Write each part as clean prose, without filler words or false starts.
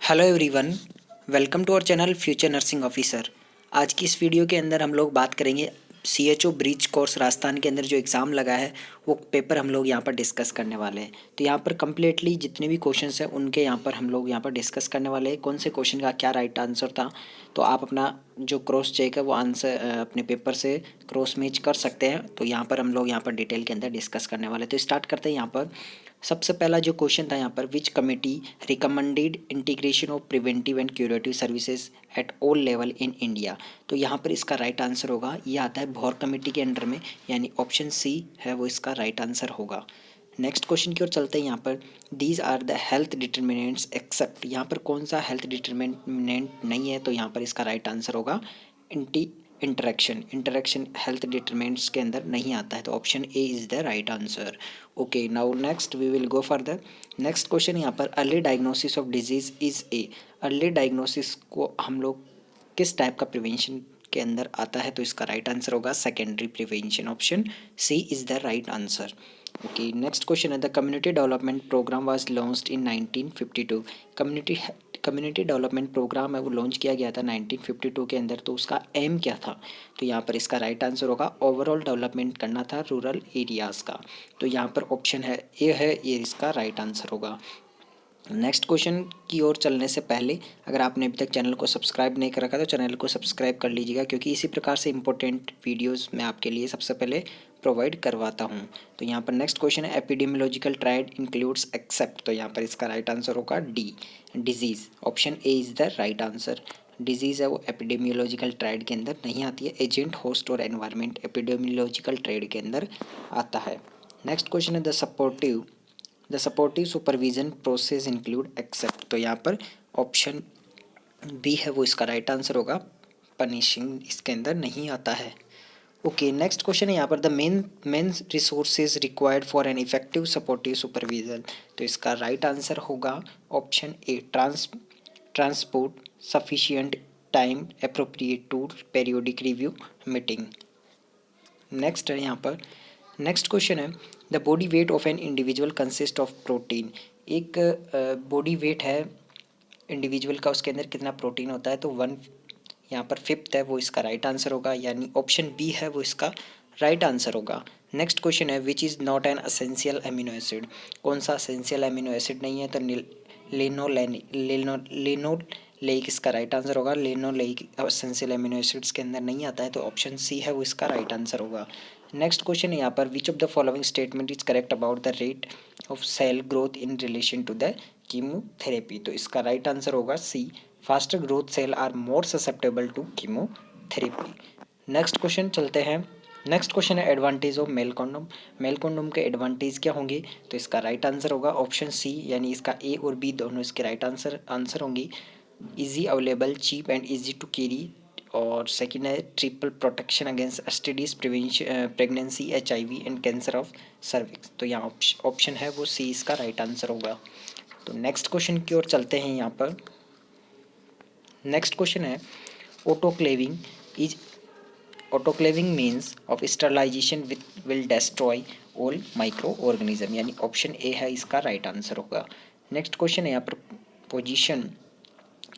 Hello everyone, welcome to our channel future nursing officer. आज की इस वीडियो के अंदर हम लोग बात करेंगे सीएचओ ब्रीच कोर्स राजस्थान के अंदर जो एग्ज़ाम लगा है वो पेपर हम लोग यहाँ पर डिस्कस करने वाले हैं। तो यहाँ पर कम्प्लीटली जितने भी क्वेश्चंस हैं उनके यहाँ पर हम लोग यहाँ पर डिस्कस करने वाले हैं। कौन से क्वेश्चन का क्या राइट आंसर था, तो आप अपना जो क्रॉस चेक है वो आंसर अपने पेपर से क्रॉस मैच कर सकते हैं। तो यहाँ पर हम लोग यहाँ पर डिटेल के अंदर डिस्कस करने वाले हैं। तो स्टार्ट करते हैं। यहाँ पर सबसे पहला जो क्वेश्चन था यहाँ पर, विच committee recommended integration of preventive and curative services at all level in India. तो यहाँ पर इसका राइट आंसर होगा, ये आता है भौर कमेटी के अंडर में, यानी ऑप्शन सी है वो इसका राइट आंसर होगा। नेक्स्ट क्वेश्चन की ओर चलते हैं। यहाँ पर these are the health determinants except, यहाँ पर कौन सा हेल्थ डिटर्मिनेंट नहीं है, तो यहाँ पर इसका राइट आंसर होगा इंटरेक्शन हेल्थ डिटरमिनेंट्स के अंदर नहीं आता है, तो option A is the right answer. Okay, now next we will go further. Next question यहाँ पर, early diagnosis of disease is a. Early diagnosis को हम लोग किस टाइप का प्रिवेंशन के अंदर आता है, तो इसका राइट आंसर होगा secondary prevention, option C is the right answer. Okay, next question है, the community development programme was launched in 1952। Community development programme है वो लॉन्च किया गया था 1952 के अंदर, तो उसका एम क्या था, तो यहाँ पर इसका राइट आंसर होगा ओवरऑल डेवलपमेंट करना था रूरल एरियाज़ का। तो यहाँ पर ऑप्शन है ए है, ये इसका राइट आंसर होगा। नेक्स्ट क्वेश्चन की ओर चलने से पहले अगर आपने अभी तक चैनल को सब्सक्राइब नहीं कर रखा तो चैनल को सब्सक्राइब कर लीजिएगा, क्योंकि इसी प्रकार से इंपॉर्टेंट वीडियोस मैं आपके लिए सबसे पहले प्रोवाइड करवाता हूं। तो यहाँ पर नेक्स्ट क्वेश्चन है, एपिडेमियोलॉजिकल ट्रायड इंक्लूड्स एक्सेप्ट, तो यहाँ पर इसका राइट आंसर होगा D, disease, option A is the right answer. Disease है वो एपिडेमियोलॉजिकल ट्रायड के अंदर नहीं आती है, एजेंट, होस्ट और एनवायरनमेंट एपिडेमियोलॉजिकल ट्रायड के अंदर आता है। नेक्स्ट क्वेश्चन है, the supportive supervision process include except, तो यहाँ पर ऑप्शन बी है वो इसका राइट आंसर होगा, पनिशिंग इसके अंदर नहीं आता है। ओके, नेक्स्ट क्वेश्चन है यहाँ पर, the main resources required for an effective supportive supervision, तो इसका राइट आंसर होगा option A, transport, sufficient time, appropriate tool, periodic review, meeting. Next है यहाँ पर, नेक्स्ट क्वेश्चन है, the body weight of an individual consist of protein. एक body weight है individual का, उसके अंदर कितना प्रोटीन होता है, तो 1 यहाँ पर 5th है वो इसका राइट आंसर होगा, यानी ऑप्शन बी है वो इसका राइट आंसर होगा। नेक्स्ट क्वेश्चन है, which is not N essential amino acid, कौन सा असेंशियल एमिनो एसिड नहीं है, तो लेनोलेइक इसका राइट आंसर होगा। लेनोलेइक असेंशियल एमिनो एसिड्स के अंदर नहीं आता है, तो ऑप्शन सी है वो इसका राइट आंसर होगा। नेक्स्ट क्वेश्चन है यहाँ पर, which of the following statement is correct about the rate of cell growth in relation to the chemotherapy, तो इसका राइट आंसर होगा C, faster growth cell are more susceptible to chemotherapy. Next question चलते हैं। Next question है, advantage of male condom, male condom के advantage क्या होंगे, तो इसका राइट आंसर होगा ऑप्शन सी, यानी इसका ए और बी दोनों इसके राइट आंसर होंगी। Easy available, cheap and easy to carry, और सेकंड है triple protection against STDs, pregnancy, HIV and cancer of cervix, तो यहाँ ऑप्शन है वो सी इसका राइट आंसर होगा। तो नेक्स्ट क्वेश्चन की ओर चलते हैं। यहाँ पर नेक्स्ट क्वेश्चन है, autoclaving is autoclaving means of sterilization will destroy all micro organism, यानी ऑप्शन ए है इसका राइट आंसर होगा। नेक्स्ट क्वेश्चन है यहाँ पर, position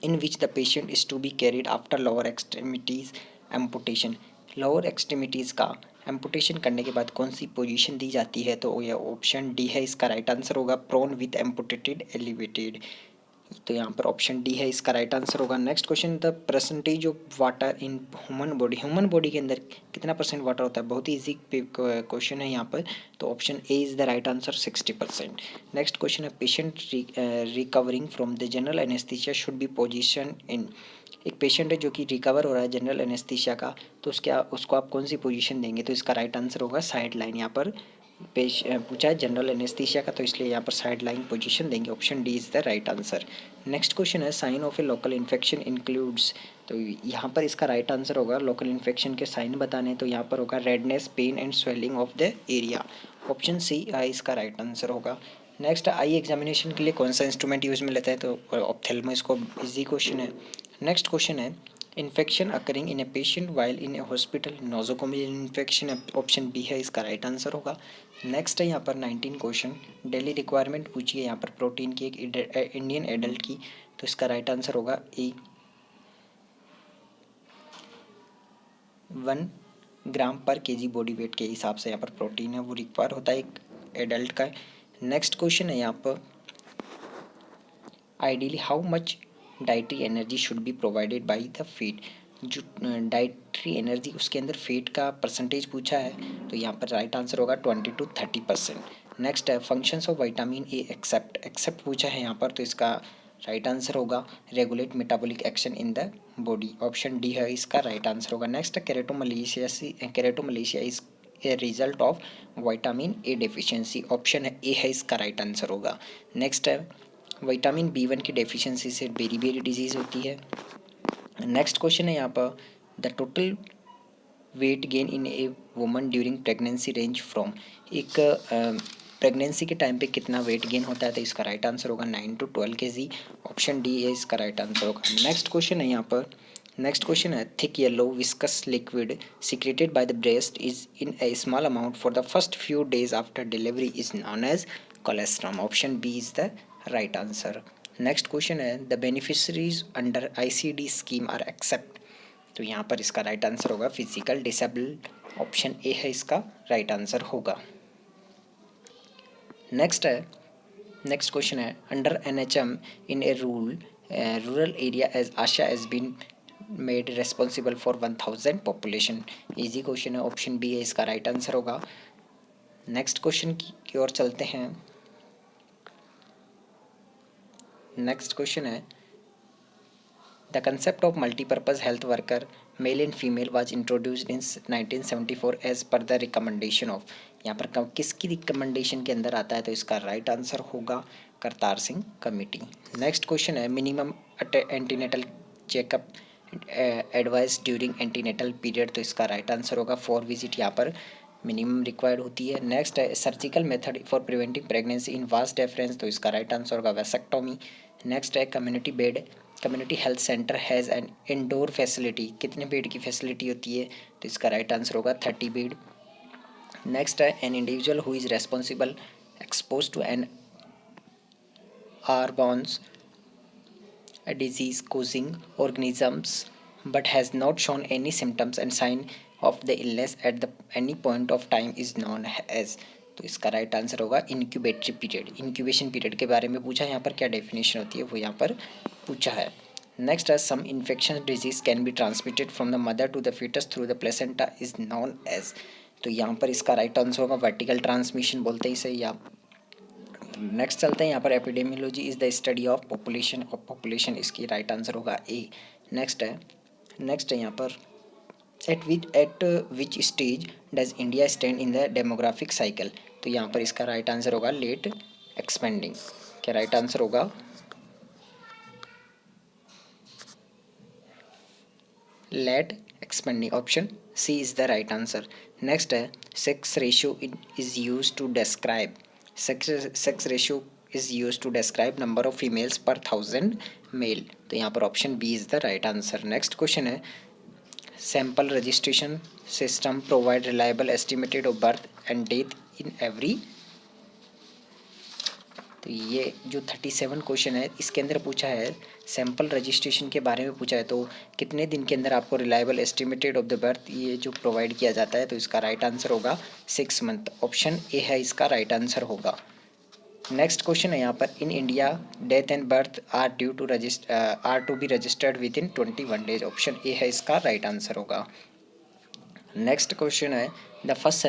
in which the patient is to be carried after lower extremities amputation, lower extremities का amputation करने के बाद कौन सी पोजीशन दी जाती है, तो यह ऑप्शन डी है इसका राइट आंसर होगा, प्रोन विथ एम्पुटेटेड एलिवेटेड, तो यहाँ पर ऑप्शन डी है इसका राइट आंसर होगा। Next question, the percentage of water in human body के अंदर कितना परसेंट वाटर होता है, बहुत ही ईजी क्वेश्चन है यहाँ पर, तो option A is the right answer, 60%। Next question है, patient recovering from the general anaesthesia should be position in, एक पेशेंट है जो कि रिकवर हो रहा है जनरल एनेस्थीसिया का, तो उसको आप कौन सी पोजीशन देंगे, तो इसका राइट आंसर होगा साइड लाइन। यहाँ पर पूछा है जनरल एनेस्थीसिया का, तो इसलिए यहाँ पर साइड लाइन पोजीशन देंगे, option D is the right answer. Next question है, sign of a local infection includes, तो यहाँ पर इसका राइट आंसर होगा, लोकल इन्फेक्शन के साइन बताने, तो यहाँ पर होगा redness, pain and swelling of the area, option C I इसका राइट आंसर होगा। नेक्स्ट, आई एग्जामिनेशन के लिए कौन सा इंस्ट्रूमेंट यूज़ में लेता है, तो ऑप्थेल्मोस्कोप, इजी क्वेश्चन है। नेक्स्ट क्वेश्चन है, infection occurring in a patient while in a hospital, nosocomial infection, option B है इसका राइट आंसर होगा। नेक्स्ट है यहाँ पर 19 क्वेश्चन, डेली रिक्वायरमेंट पूछी है यहाँ पर प्रोटीन की एक इंडियन एडल्ट की, तो इसका राइट आंसर होगा ए 1 ग्राम पर केजी बॉडी वेट के हिसाब से यहाँ पर प्रोटीन है वो रिक्वायर होता है एक एडल्ट का। नेक्स्ट क्वेश्चन है यहाँ पर ideally how much dietary energy should be provided by the feed, जो डाइटरी एनर्जी उसके अंदर फीड का परसेंटेज पूछा है, तो यहाँ पर राइट आंसर होगा 20 to 30%। नेक्स्ट है functions of vitamin A except पूछा है यहाँ पर, तो इसका राइट आंसर होगा regulate metabolic action in the body, option D है इसका राइट आंसर होगा। Next keratomalacia is a result of vitamin A deficiency, option है ए है इसका राइट आंसर होगा। नेक्स्ट है विटामिन B1 की डेफिशिएंसी से बेरी डिजीज़ होती है। नेक्स्ट क्वेश्चन है यहाँ पर the total weight gain in a woman during pregnancy range from, एक प्रेगनेंसी के टाइम पे कितना वेट गेन होता है, तो इसका राइट आंसर होगा 9 to 12 kg, ऑप्शन डी है इसका राइट आंसर होगा। नेक्स्ट क्वेश्चन है यहाँ पर, नेक्स्ट क्वेश्चन है thick yellow viscous liquid secreted by the breast is in a small amount for the first few days after delivery is known as colostrum, option B is the right answer. Next question है the beneficiaries under ICD scheme are except, तो यहाँ पर इसका right answer होगा physical disabled, option A है इसका right answer होगा। Next question है under NHM in a rural area as ASHA has been made responsible for 1000 population, easy question है, ऑप्शन बी है इसका राइट आंसर होगा। नेक्स्ट क्वेश्चन की ओर चलते हैं। नेक्स्ट क्वेश्चन है the concept of multipurpose health worker male and female was introduced in 1974 as per the recommendation of, यहाँ पर किसकी रिकमेंडेशन के अंदर आता है, तो इसका राइट आंसर होगा Kartar Singh committee. Next question है minimum antenatal checkup advice during antenatal period, तो इसका राइट आंसर होगा 4 विजिट यहाँ पर मिनिमम रिक्वायर्ड होती है। नेक्स्ट है surgical method for preventing pregnancy in vast difference, तो इसका राइट आंसर होगा वेसेक्टोमी। नेक्स्ट है community health centre has an indoor facility, कितने बेड की फैसिलिटी होती है, तो इसका राइट आंसर होगा 30 बेड। नेक्स्ट है an individual who is responsible expose to an harbours a disease causing organisms but has not shown any symptoms and sign of the illness at the any point of time is known as, तो इसका right answer होगा इंक्यूबेटरी period, incubation period के बारे में पूछा है, यहाँ पर क्या डेफिनेशन होती है वो यहाँ पर पूछा है। नेक्स्ट है some infection disease can be transmitted from the mother to the foetus through the placenta is known as, तो यहाँ पर इसका राइट आंसर होगा वर्टिकल ट्रांसमिशन बोलते हैं इसे या। नेक्स्ट चलते हैं यहाँ पर epidemiology is the study of population, इसकी राइट आंसर होगा ए। नेक्स्ट है यहाँ पर at which stage does India stand in the demographic cycle, तो यहाँ पर इसका राइट आंसर होगा लेट एक्सपेंडिंग, क्या राइट आंसर होगा late expanding, option C is the right answer. Next है sex ratio is use to describe, sex ratio is use to describe number of females per 1000 male, तो यहाँ पर option B is the right answer. Next question है sample registration system provide reliable estimated of birth and death in every, तो ये जो 37 question है इसके अंदर पूछा है सैंपल रजिस्ट्रेशन के बारे में पूछा है, तो कितने दिन के अंदर आपको reliable estimated of the birth ये जो प्रोवाइड किया जाता है, तो इसका राइट आंसर होगा 6 मंथ, ऑप्शन ए है इसका राइट आंसर होगा। नेक्स्ट क्वेश्चन है यहाँ पर in India death and birth are to be registered within 21 days, option A है इसका राइट आंसर होगा। नेक्स्ट क्वेश्चन है the first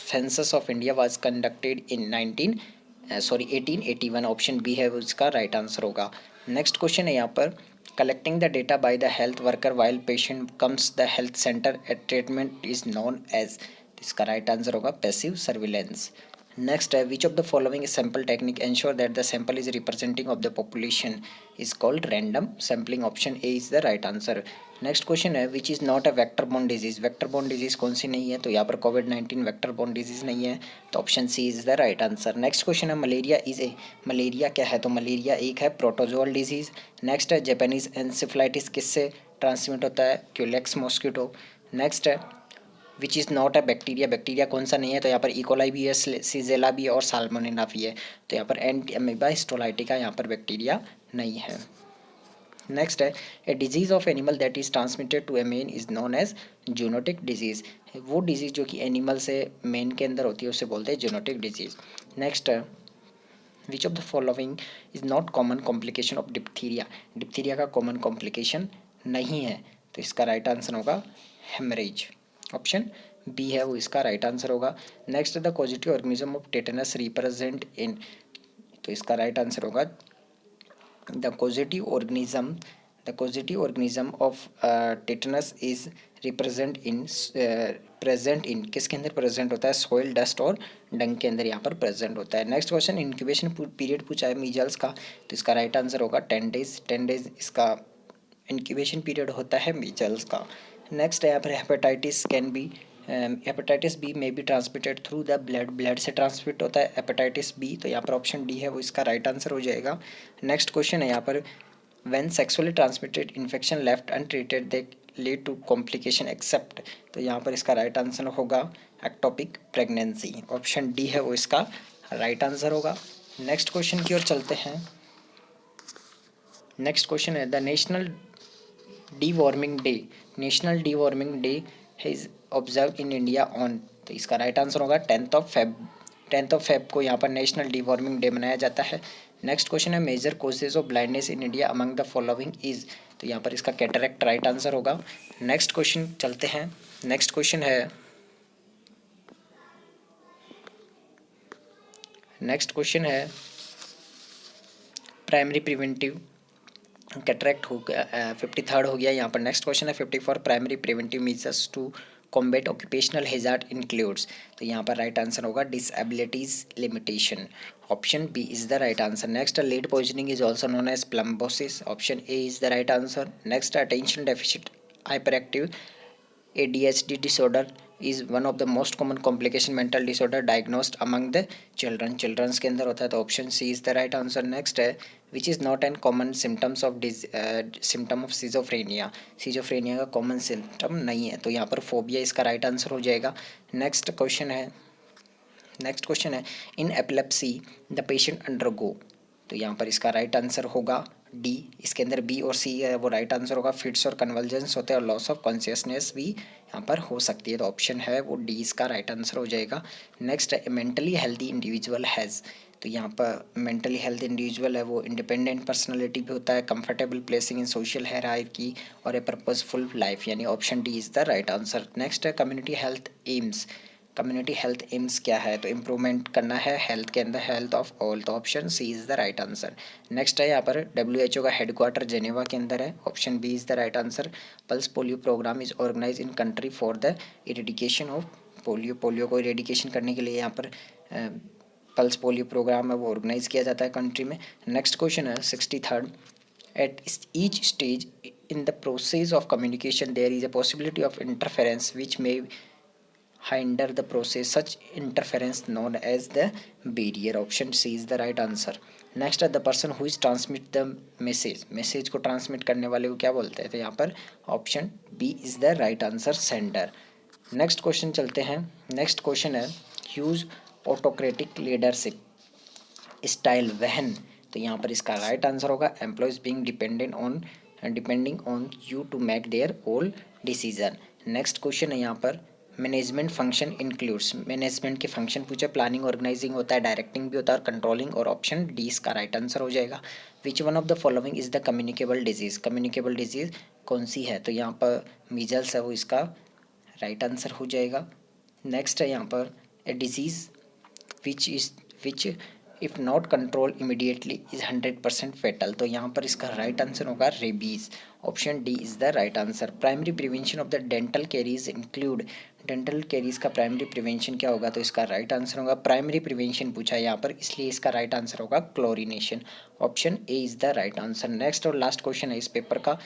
census of India was conducted in 1881, option B है उसका राइट आंसर होगा। नेक्स्ट क्वेश्चन है यहाँ पर collecting the data by the health worker while patient comes the health centre eight treatment is known as, इसका right answer होगा passive surveillance. Next है which of the following sample technique ensure that the sample is representing of the population is called random sampling, option A is the right answer. Next question है which is not a vector borne disease, vector borne disease कौन सी नहीं है, तो यहाँ पर कोविड-19 vector borne disease नहीं है, तो option C is the right answer. Next question है मलेरिया इज ए, मलेरिया क्या है, तो मलेरिया एक है प्रोटोजोअल डिजीज। नेक्स्ट है जापानीज एनसेफेलाइटिस किससे ट्रांसमिट होता है, क्यूलेक्स मॉस्किटो। नेक्स्ट है which is not a bacteria, bacteria कौन सा नहीं है, तो यहाँ पर इकोलाई भी है, सीजेला भी है और साल्मोनेला भी है, तो यहाँ पर एंटी अमीबा हिस्टोलाइटिका यहाँ पर बैक्टीरिया नहीं है। नेक्स्ट है a disease of animal that is transmitted to a man is known as zoonotic disease, वो डिजीज़ जो कि एनिमल से मैन के अंदर होती है उसे बोलते हैं जूनोटिक डिजीज़। नेक्स्ट है which of the following is not common complication of diphtheria, diphtheria का कॉमन कॉम्प्लिकेशन नहीं है, तो इसका राइट आंसर होगा हेमरेज, ऑप्शन बी है वो इसका राइट आंसर होगा। Next the causative organism of tetanus represent in, तो इसका राइट आंसर होगा the causative organism, the causative organism of tetanus is represent in, present in किसके अंदर प्रेजेंट होता है, सॉइल डस्ट और डंग के अंदर यहाँ पर प्रेजेंट होता है। नेक्स्ट क्वेश्चन इंक्यूबेशन पीरियड पूछा है मीजल्स का, तो इसका राइट आंसर होगा 10 डेज, 10 डेज इसका इंक्यूबेशन पीरियड होता है मीजल्स का। नेक्स्ट है यहाँ पर hepatitis can B, hepatitis B में B transmitted through the blood, blood से ट्रांसमिट होता है हेपेटाइटिस बी, तो यहाँ पर ऑप्शन डी है वो इसका राइट आंसर हो जाएगा। नेक्स्ट क्वेश्चन है यहाँ पर when sexually transmitted infection left untreated they lead to complication except, तो यहाँ पर इसका राइट आंसर होगा एक्टोपिक प्रेगनेंसी, ऑप्शन डी है वो इसका राइट आंसर होगा। नेक्स्ट क्वेश्चन की ओर चलते हैं। नेक्स्ट क्वेश्चन है the national deworming day, national deworming day is observe in India on, तो इसका राइट आंसर होगा 10th of Feb, 10th of Feb को यहाँ पर नेशनल डी वार्मिंग डे मनाया जाता है। नेक्स्ट क्वेश्चन है major causes of blindness in India among the following is, तो यहाँ पर इसका कैटरेक्ट राइट आंसर होगा। नेक्स्ट क्वेश्चन चलते हैं। नेक्स्ट क्वेश्चन है, नेक्स्ट क्वेश्चन है प्राइमरी प्रिवेंटिव, कैटरेक्ट हो गया, 53rd हो गया यहाँ पर। नेक्स्ट क्वेश्चन है 54 primary preventive measures to combat occupational hazard includes, तो यहाँ पर राइट आंसर होगा disabilities limitation, option B is the right answer. Next lead poisoning is also known as plumbism, option A is the right answer. Next attention deficit hyper active ADHD disorder is one of the most common complication mental disorder diagnosed among the children, childrens के अंदर होता है, तो option C is the right answer. Next है which is not an common symptoms of symptom of schizophrenia, schizophrenia का common symptom नहीं है, तो यहाँ पर फोबिया इसका राइट आंसर हो जाएगा। नेक्स्ट क्वेश्चन है, नेक्स्ट क्वेश्चन है इन एपिलेप्सी द पेशेंट अंडरगो, तो यहाँ पर इसका राइट आंसर होगा डी, इसके अंदर बी और सी है वो राइट आंसर होगा। फिट्स और कन्वल्जेंस होते हैं और लॉस ऑफ कॉन्शियसनेस भी यहाँ पर हो सकती है, तो ऑप्शन है वो डी इसका राइट आंसर हो जाएगा। नेक्स्ट है मेंटली हेल्दी इंडिविजुअल हैज़, तो यहाँ पर मेंटली हेल्दी इंडिविजुअल है वो इंडिपेंडेंट पर्सनालिटी भी होता है, comfortable placing in social hierarchy और ए पर्पसफुल लाइफ, यानी option D is the right answer. Next है community health aims, community health aims क्या है, तो इम्प्रूवमेंट करना है हेल्थ के अंदर, हेल्थ ऑफ ऑल, तो option C is the right answer. Next है यहाँ पर WHO का हेडक्वार्टर जेनेवा के अंदर है, option B is the right answer. Pulse polio programme is organise in country for the eradication of polio, polio को eradication करने के लिए यहाँ पर पल्स पोलियो प्रोग्राम है वो ऑर्गेनाइज किया जाता है कंट्री में। नेक्स्ट क्वेश्चन है 63rd at each stage in the process of communication there is a possibility of interference which may hinder the process, such interference known as the barrier, option C is the right answer। Next है the person who is transmit the message, message को transmit करने वाले को क्या बोलते हैं, तो यहाँ पर option B is the right answer sender. Next question चलते हैं। नेक्स्ट क्वेश्चन है huge autocratic leadership style when, तो यहाँ पर इसका राइट आंसर होगा employees being depending on you to make their all decision. Next question है यहाँ पर मैनेजमेंट फंक्शन इंक्लूड्स, मैनेजमेंट के फंक्शन पूछे, प्लानिंग ऑर्गेनाइजिंग होता है, डायरेक्टिंग भी होता है और कंट्रोलिंग, और ऑप्शन डी इसका राइट आंसर हो जाएगा। Which one of the following is the communicable disease, communicable disease कौन सी है, तो यहाँ पर मीजल्स है वो इसका राइट आंसर हो जाएगा। नेक्स्ट है यहाँ पर a disease which if not control immediately is 100% fatal, तो यहाँ पर इसका राइट आंसर होगा rabies, option D is the right answer. Primary prevention of the dental caries include dental caries का प्राइमरी प्रिवेंशन क्या होगा? तो इसका राइट आंसर होगा प्राइमरी प्रिवेंशन पूछा है यहाँ पर, इसलिए इसका राइट आंसर होगा chlorination. Option A is the right answer. Next और लास्ट क्वेश्चन है इस पेपर का,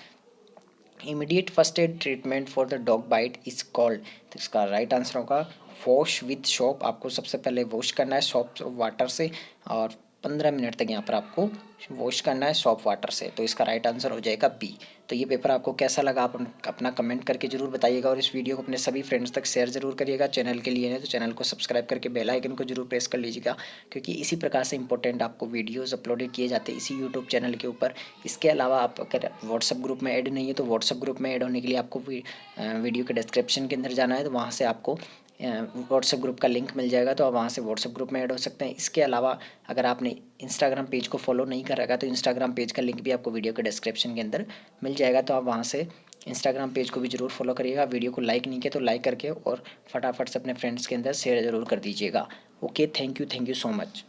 immediate first aid treatment for the dog bite is called. तो इसका राइट आंसर होगा वॉश विथ सोप। आपको सबसे पहले वॉश करना है सॉप वाटर से, और 15 मिनट तक यहाँ पर आपको वॉश करना है सॉप वाटर से। तो इसका राइट आंसर हो जाएगा बी। तो ये पेपर आपको कैसा लगा आप अपना कमेंट करके जरूर बताइएगा, और इस वीडियो को अपने सभी फ्रेंड्स तक शेयर जरूर करिएगा। चैनल के लिए है तो चैनल को सब्सक्राइब करके बेल आइकन को जरूर प्रेस कर लीजिएगा, क्योंकि इसी प्रकार से इंपॉर्टेंट आपको वीडियोज़ अपलोडेड किए जाते हैं इसी यूट्यूब चैनल के ऊपर। इसके अलावा आप अगर व्हाट्सअप ग्रुप में ऐड नहीं है तो व्हाट्सअप ग्रुप में ऐड होने के लिए आपको वीडियो के डिस्क्रिप्शन के अंदर जाना है, तो वहाँ से आपको व्हाट्सएप ग्रुप का लिंक मिल जाएगा, तो आप वहाँ से व्हाट्सएप ग्रुप में ऐड हो सकते हैं। इसके अलावा अगर आपने इंस्टाग्राम पेज को फॉलो नहीं कर रखा तो इंस्टाग्राम पेज का लिंक भी आपको वीडियो के डिस्क्रिप्शन के अंदर मिल जाएगा, तो आप वहाँ से इंस्टाग्राम पेज को भी जरूर फॉलो करिएगा। वीडियो को लाइक नहीं किया तो लाइक करके और फटाफट से अपने फ्रेंड्स के अंदर शेयर जरूर कर दीजिएगा। Okay, thank you so much.